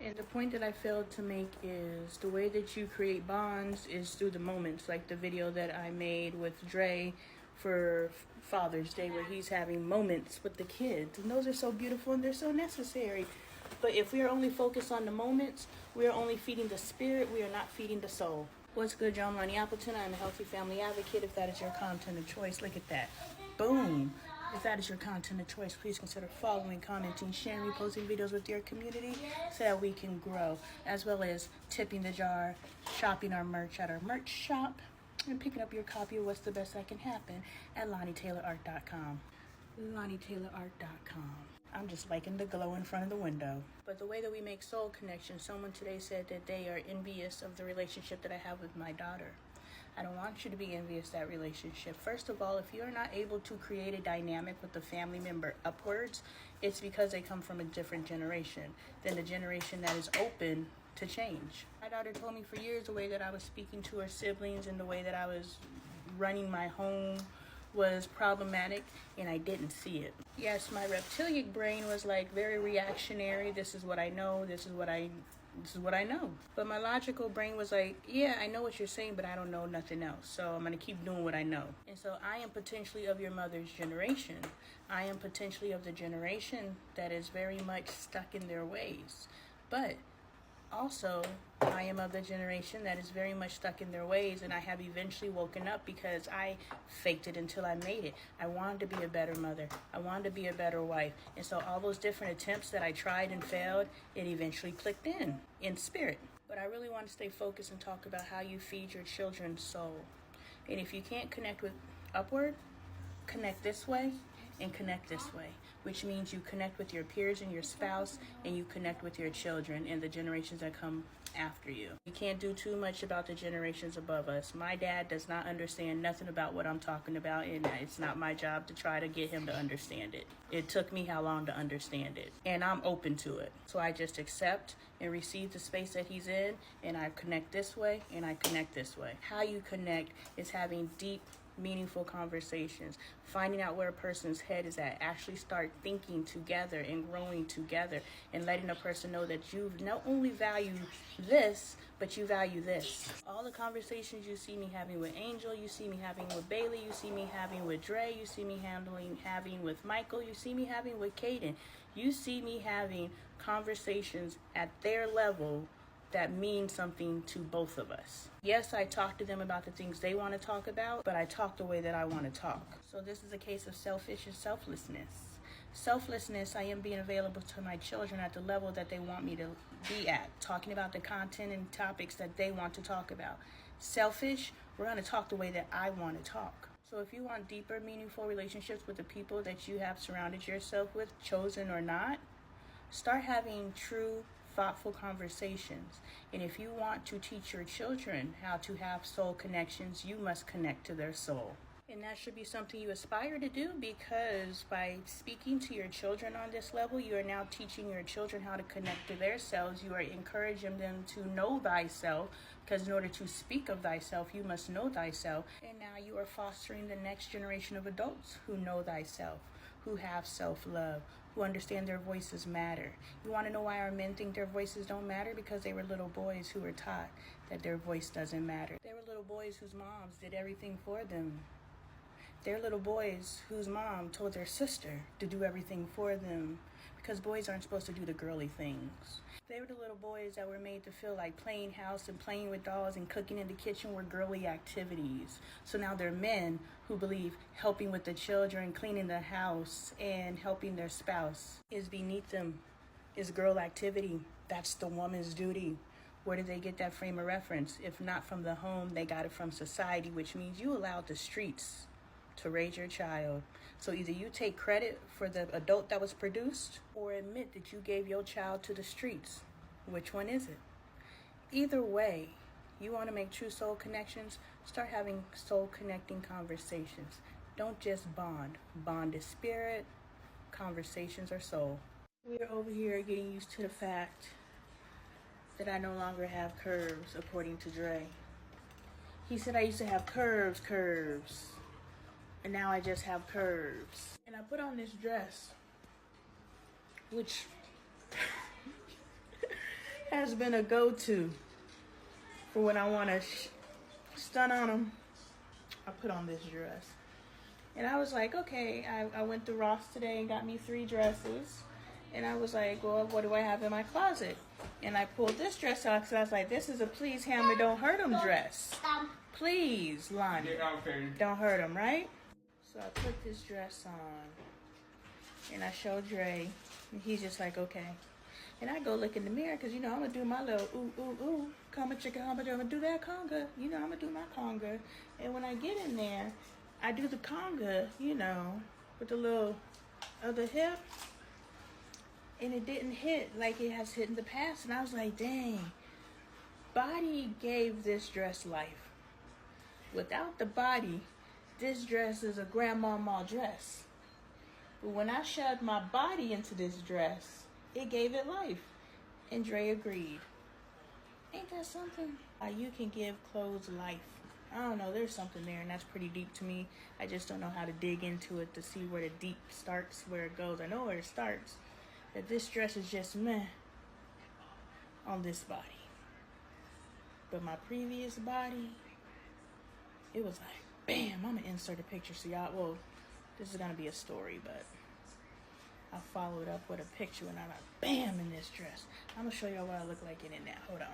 And the point that I failed to make is the way that you create bonds is through the moments, like the video that I made with Dre for Father's Day, where he's having moments with the kids. And those are so beautiful and they're so necessary. But if we are only focused on the moments, we are only feeding the spirit, we are not feeding the soul. What's good, y'all? I'm LoneeAppleton. I'm a healthy family advocate. If that is your content of choice, look at that. Boom. If that is your content of choice, please consider following, commenting, sharing, reposting videos with your community so that we can grow, as well as tipping the jar, shopping our merch at our merch shop, and picking up your copy of What's the Best That Can Happen at LoneeTaylorArt.com. LoneeTaylorArt.com. I'm just liking the glow in front of the window. But the way that we make soul connection, someone today said that they are envious of the relationship that I have with my daughter. I don't want you to be envious of that relationship. First of all, if you are not able to create a dynamic with the family member upwards, it's because they come from a different generation than the generation that is open to change. My daughter told me for years the way that I was speaking to her siblings and the way that I was running my home was problematic, and I didn't see it. Yes, my reptilian brain was like very reactionary. This is what I know. This is what I know. But my logical brain was like, yeah, I know what you're saying, but I don't know nothing else. So I'm going to keep doing what I know. And so I am potentially of your mother's generation. I am potentially of the generation that is very much stuck in their ways. But also, I am of the generation that is very much stuck in their ways, and I have eventually woken up because I faked it until I made it. I wanted to be a better mother. I wanted to be a better wife. And so all those different attempts that I tried and failed, it eventually clicked in spirit. But I really want to stay focused and talk about how you feed your children's soul. And if you can't connect with upward, connect this way and connect this way, which means you connect with your peers and your spouse, and you connect with your children and the generations that come after you. You can't do too much about the generations above us. My dad does not understand nothing about what I'm talking about, and it's not my job to try to get him to understand it. It took me how long to understand it, and I'm open to it. So I just accept and receive the space that he's in, and I connect this way and I connect this way. How you connect is having deep, meaningful conversations, finding out where a person's head is at, actually start thinking together and growing together, and letting a person know that you not only value this, but you value this. All the conversations you see me having with Angel, you see me having with Bailey, you see me having with Dre, you see me having with Michael, you see me having with Caden, you see me having conversations at their level that means something to both of us. Yes, I talk to them about the things they want to talk about, but I talk the way that I want to talk. So this is a case of selfish and selflessness. Selflessness, I am being available to my children at the level that they want me to be at, talking about the content and topics that they want to talk about. Selfish, we're going to talk the way that I want to talk. So if you want deeper, meaningful relationships with the people that you have surrounded yourself with, chosen or not, start having true, thoughtful conversations. And if you want to teach your children how to have soul connections, you must connect to their soul. And that should be something you aspire to do, because by speaking to your children on this level, you are now teaching your children how to connect to their selves. You are encouraging them to know thyself, because in order to speak of thyself, you must know thyself. And now you are fostering the next generation of adults who know thyself, who have self-love, who understand their voices matter. You want to know why our men think their voices don't matter? Because they were little boys who were taught that their voice doesn't matter. They were little boys whose moms did everything for them. They're little boys whose mom told their sister to do everything for them, because boys aren't supposed to do the girly things. They were the little boys that were made to feel like playing house and playing with dolls and cooking in the kitchen were girly activities. So now they're men who believe helping with the children, cleaning the house, and helping their spouse is beneath them, is girl activity. That's the woman's duty. Where did they get that frame of reference? If not from the home, they got it from society, which means you allowed the streets to raise your child. So either you take credit for the adult that was produced, or admit that you gave your child to the streets. Which one is it? Either way, you want to make true soul connections, start having soul connecting conversations. Don't just bond. Bond is spirit, conversations are soul. We're over here getting used to the fact that I no longer have curves, according to Dre. He said I used to have curves. And now I just have curves. And I put on this dress, which has been a go-to for when I want to stun on them. I put on this dress. And I was like, okay, I went to Ross today and got me 3 dresses. And I was like, well, what do I have in my closet? And I pulled this dress out because I was like, this is a please hammer, don't hurt him dress. Please, Lonnie. Don't hurt him, right? So I put this dress on. And I showed Dre. And he's just like, okay. And I go look in the mirror because, you know, I'm going to do my little ooh, ooh, ooh. Come chicken, I'm going to do that conga. You know, I'm going to do my conga. And when I get in there, I do the conga, you know, with the little other hip. And it didn't hit like it has hit in the past. And I was like, dang, body gave this dress life. Without the body, this dress is a grandmama dress. But when I shoved my body into this dress, it gave it life. And Dre agreed. Ain't that something? You can give clothes life. I don't know, there's something there, and that's pretty deep to me. I just don't know how to dig into it to see where the deep starts, where it goes. I know where it starts. That this dress is just meh on this body. But my previous body, it was like, bam, I'm gonna insert a picture so y'all, well, this is gonna be a story, but I followed up with a picture and I'm like, bam, in this dress. I'm gonna show y'all what I look like in it now. Hold on.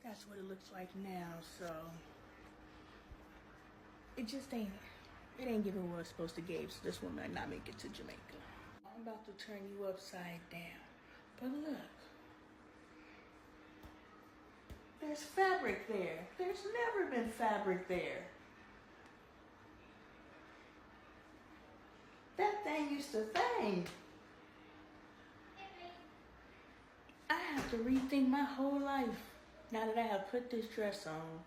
That's what it looks like now, so it just ain't giving what it's supposed to give, so this one might not make it to Jamaica. I'm about to turn you upside down, but look, there's fabric there. There's never been fabric there. That thing used to bang. I have to rethink my whole life now that I have put this dress on.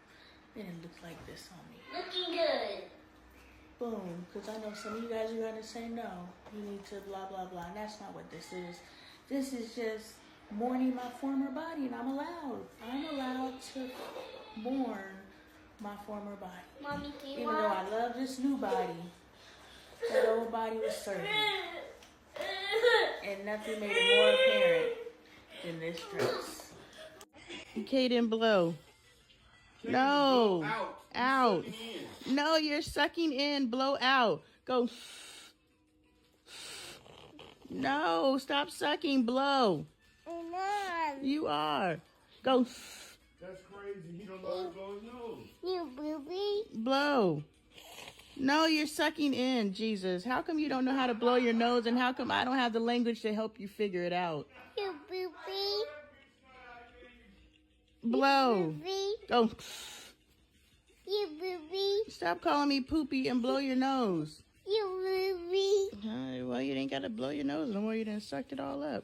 And it looks like this on me. Looking good. Boom. Because I know some of you guys are going to say no. You need to blah, blah, blah. And that's not what this is. This is just mourning my former body. And I'm allowed. I'm allowed to mourn my former body. Mommy, can you Even though I love this new body, that old body was serving. And nothing made it more apparent than this dress. Kaden, blow. No. Out. No, you're sucking in. Blow out. Go. No, stop sucking. Blow. I'm not. You are. Go. That's crazy. He don't know how to blow his nose. You booby. Blow. No, you're sucking in. Jesus. How come you don't know how to blow your nose, and how come I don't have the language to help you figure it out? You booby. Blow. Booby. Go. You booby. Stop calling me poopy and blow your nose. You booby. Well, you didn't got to blow your nose no more. You done sucked it all up.